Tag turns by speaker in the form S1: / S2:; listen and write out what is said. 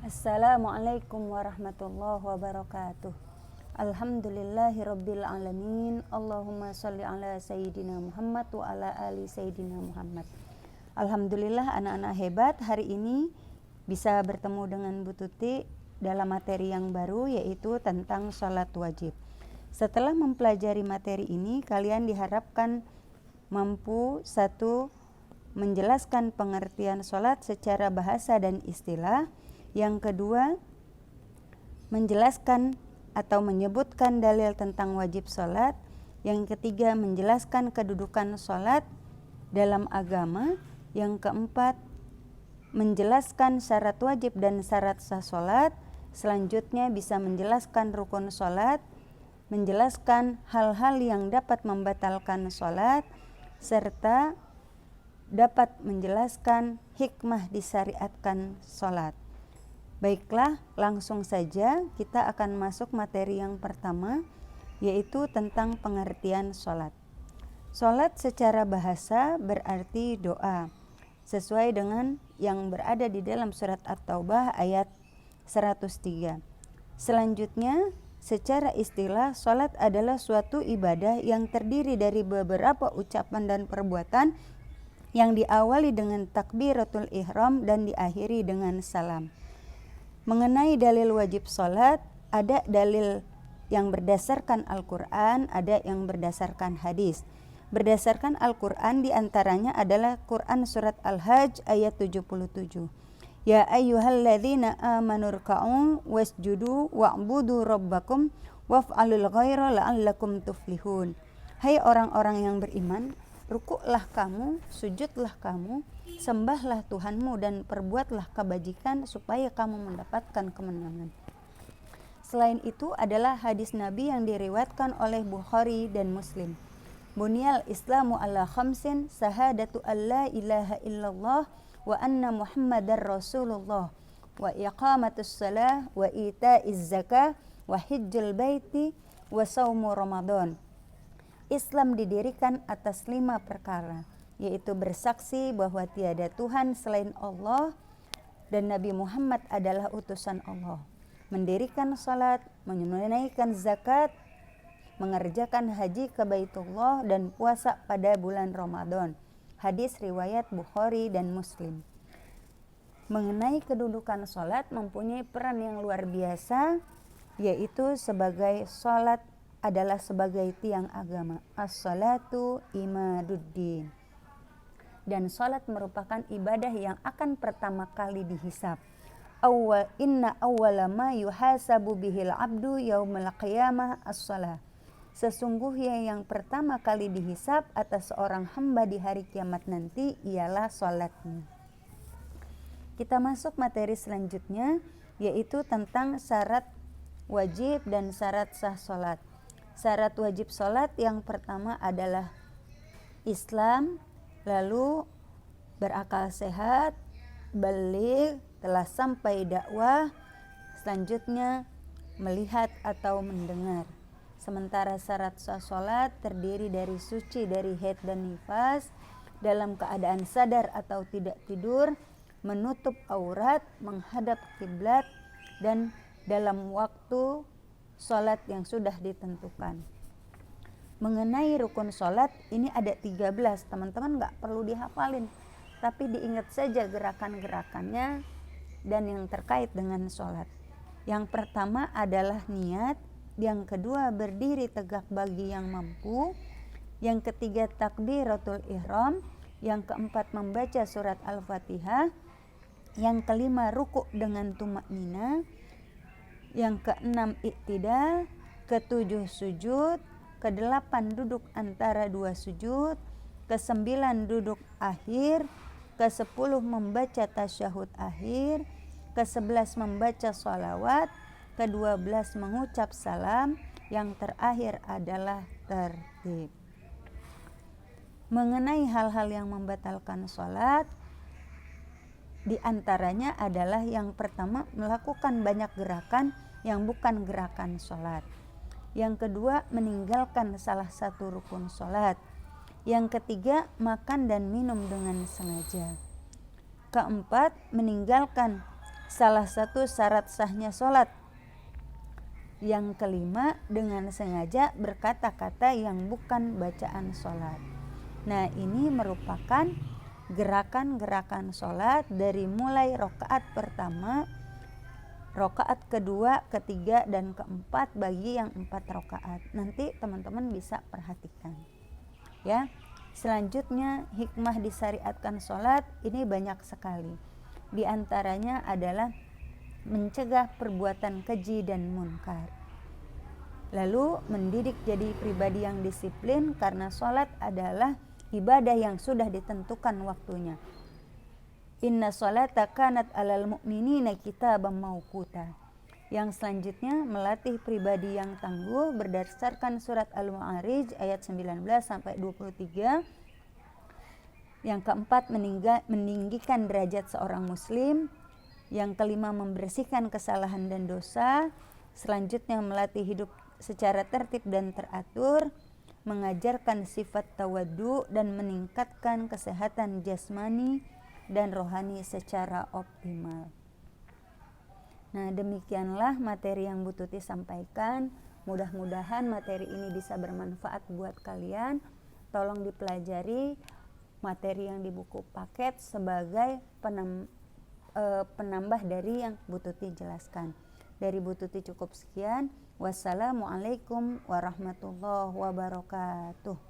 S1: Assalamualaikum warahmatullahi wabarakatuh. Alhamdulillahirabbil alamin. Allahumma shalli ala sayyidina Muhammad wa ala ali sayyidina Muhammad. Alhamdulillah anak-anak hebat, hari ini bisa bertemu dengan Bu Tuti dalam materi yang baru, yaitu tentang sholat wajib. Setelah mempelajari materi ini, kalian diharapkan mampu: satu, menjelaskan pengertian sholat secara bahasa dan istilah. Yang kedua, menjelaskan atau menyebutkan dalil tentang wajib sholat. Yang ketiga, menjelaskan kedudukan sholat dalam agama. Yang keempat, menjelaskan syarat wajib dan syarat sah sholat. Selanjutnya bisa menjelaskan rukun sholat, menjelaskan hal-hal yang dapat membatalkan sholat, serta dapat menjelaskan hikmah disyariatkan sholat. Baiklah, langsung saja kita akan masuk materi yang pertama, yaitu tentang pengertian sholat. Sholat secara bahasa berarti doa, sesuai dengan yang berada di dalam surat At-Taubah ayat 103. Selanjutnya, secara istilah, sholat adalah suatu ibadah yang terdiri dari beberapa ucapan dan perbuatan yang diawali dengan takbiratul ihram dan diakhiri dengan salam. Mengenai dalil wajib sholat, ada dalil yang berdasarkan Al-Quran, ada yang berdasarkan hadis. Berdasarkan Al-Quran diantaranya adalah Quran surat Al-Hajj ayat 77. Ya ayyuhalladzina amanu rka'u wasjudu wa'budu rabbakum waf'alul ghaira la'allakum tuflihun. Hai orang-orang yang beriman, rukuklah kamu, sujudlah kamu, sembahlah Tuhanmu dan perbuatlah kebajikan supaya kamu mendapatkan kemenangan. Selain itu adalah hadis Nabi yang diriwayatkan oleh Bukhari dan Muslim. Bunyal Islamu ala khamsin, sahadatu alla ilaha illallah wa anna Muhammadar Rasulullah wa iqamatus salah wa itaiz zakah wa hijjul baiti wa saumu Ramadan. Islam didirikan atas 5 perkara, yaitu bersaksi bahwa tiada Tuhan selain Allah dan Nabi Muhammad adalah utusan Allah, mendirikan salat, menunaikan zakat, mengerjakan haji ke Baitullah, dan puasa pada bulan Ramadan. Hadis riwayat Bukhari dan Muslim. Mengenai kedudukan salat mempunyai peran yang luar biasa, yaitu sebagai salat adalah sebagai tiang agama. As-salatu imaduddin. Dan salat merupakan ibadah yang akan pertama kali dihisab. Inna awwala ma yuhasabu bihil abdu yaumil qiyamah as-salah. Sesungguhnya yang pertama kali dihisab atas seorang hamba di hari kiamat nanti ialah salatnya. Kita masuk materi selanjutnya, yaitu tentang syarat wajib dan syarat sah salat. Syarat wajib sholat yang pertama adalah Islam, lalu berakal sehat, baligh, telah sampai dakwah, selanjutnya melihat atau mendengar. Sementara syarat sah sholat terdiri dari suci dari haid dan nifas, dalam keadaan sadar atau tidak tidur, menutup aurat, menghadap kiblat, dan dalam waktu sholat yang sudah ditentukan. Mengenai rukun sholat, ini ada 13, teman-teman gak perlu dihafalin, tapi diingat saja gerakan-gerakannya dan yang terkait dengan sholat. Yang pertama adalah niat, yang kedua berdiri tegak bagi yang mampu, yang ketiga takbiratul ihram, yang keempat membaca surat Al-Fatihah, yang kelima rukuk dengan tumaknina, yang keenam iktidal, ketujuh sujud, kedelapan duduk antara 2 sujud, kesembilan duduk akhir, kesepuluh membaca tasyahud akhir, ke-11 membaca sholawat, ke-12 mengucap salam, yang terakhir adalah tertib. Mengenai hal-hal yang membatalkan sholat, di antaranya adalah yang pertama melakukan banyak gerakan yang bukan gerakan sholat. Yang kedua, meninggalkan salah satu rukun sholat. Yang ketiga, makan dan minum dengan sengaja. Keempat, meninggalkan salah satu syarat sahnya sholat. Yang kelima, dengan sengaja berkata-kata yang bukan bacaan sholat. Nah, ini merupakan gerakan-gerakan sholat dari mulai rokaat pertama, rokaat kedua, ketiga, dan keempat bagi yang 4 rokaat. Nanti teman-teman bisa perhatikan. Ya, selanjutnya hikmah disyariatkan sholat ini banyak sekali. Di antaranya adalah mencegah perbuatan keji dan munkar. Lalu mendidik jadi pribadi yang disiplin karena sholat adalah ibadah yang sudah ditentukan waktunya. Inna sholata kanat alal mu'minina kitaban mauquta. Yang selanjutnya melatih pribadi yang tangguh berdasarkan surat Al-Ma'arij ayat 19 sampai 23. Yang keempat, meninggikan derajat seorang muslim. Yang kelima, membersihkan kesalahan dan dosa. Selanjutnya melatih hidup secara tertib dan teratur, mengajarkan sifat tawaddu dan meningkatkan kesehatan jasmani dan rohani secara optimal. Nah, demikianlah materi yang Bu Tuti sampaikan. Mudah-mudahan materi ini bisa bermanfaat buat kalian. Tolong dipelajari materi yang di buku paket sebagai penambah dari yang Bu Tuti jelaskan. Dari Bu Tuti cukup sekian. Wassalamualaikum warahmatullahi wabarakatuh.